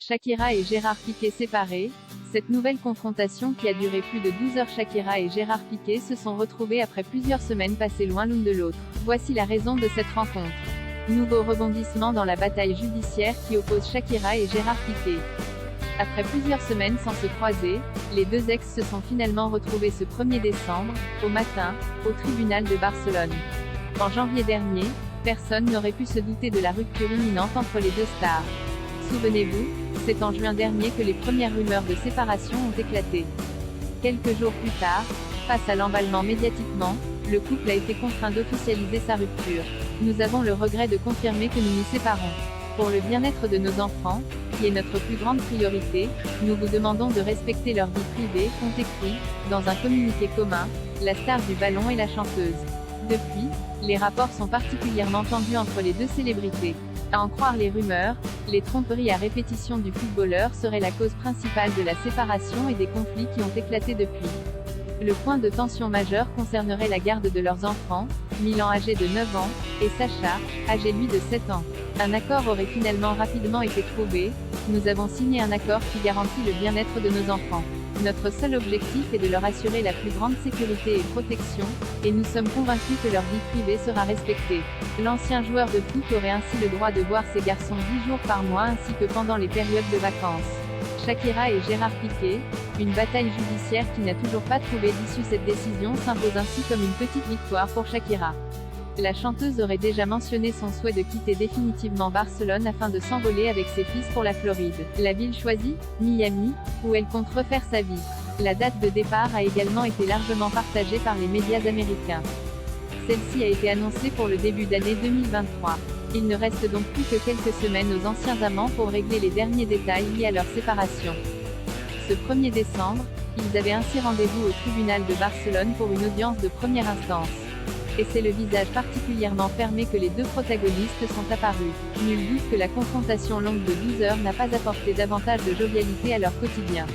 Shakira et Gérard Piqué séparés. Cette nouvelle confrontation qui a duré plus de 12 heures. Shakira et Gérard Piqué se sont retrouvés après plusieurs semaines passées loin l'une de l'autre. Voici la raison de cette rencontre. Nouveau rebondissement dans la bataille judiciaire qui oppose Shakira et Gérard Piqué. Après plusieurs semaines sans se croiser, les deux ex se sont finalement retrouvés ce 1er décembre, au matin, au tribunal de Barcelone. En janvier dernier, personne n'aurait pu se douter de la rupture imminente entre les deux stars. Souvenez-vous, c'est en juin dernier que les premières rumeurs de séparation ont éclaté. Quelques jours plus tard, face à l'emballement médiatiquement, le couple a été contraint d'officialiser sa rupture. Nous avons le regret de confirmer que nous nous séparons. Pour le bien-être de nos enfants, qui est notre plus grande priorité, nous vous demandons de respecter leur vie privée, ont écrit, dans un communiqué commun, la star du ballon et la chanteuse. Depuis, les rapports sont particulièrement tendus entre les deux célébrités. À en croire les rumeurs, les tromperies à répétition du footballeur seraient la cause principale de la séparation et des conflits qui ont éclaté depuis. Le point de tension majeur concernerait la garde de leurs enfants, Milan âgé de 9 ans, et Sacha, âgé lui de 7 ans. Un accord aurait finalement rapidement été trouvé. Nous avons signé un accord qui garantit le bien-être de nos enfants. Notre seul objectif est de leur assurer la plus grande sécurité et protection, et nous sommes convaincus que leur vie privée sera respectée. L'ancien joueur de foot aurait ainsi le droit de voir ses garçons 10 jours par mois ainsi que pendant les périodes de vacances. Shakira et Gérard Piqué, une bataille judiciaire qui n'a toujours pas trouvé d'issue. Cette décision s'impose ainsi comme une petite victoire pour Shakira. La chanteuse aurait déjà mentionné son souhait de quitter définitivement Barcelone afin de s'envoler avec ses fils pour la Floride. La ville choisie, Miami, où elle compte refaire sa vie. La date de départ a également été largement partagée par les médias américains. Celle-ci a été annoncée pour le début d'année 2023. Il ne reste donc plus que quelques semaines aux anciens amants pour régler les derniers détails liés à leur séparation. Ce 1er décembre, ils avaient ainsi rendez-vous au tribunal de Barcelone pour une audience de première instance. Et c'est le visage particulièrement fermé que les deux protagonistes sont apparus. Nul doute que la confrontation longue de 12 heures n'a pas apporté davantage de jovialité à leur quotidien.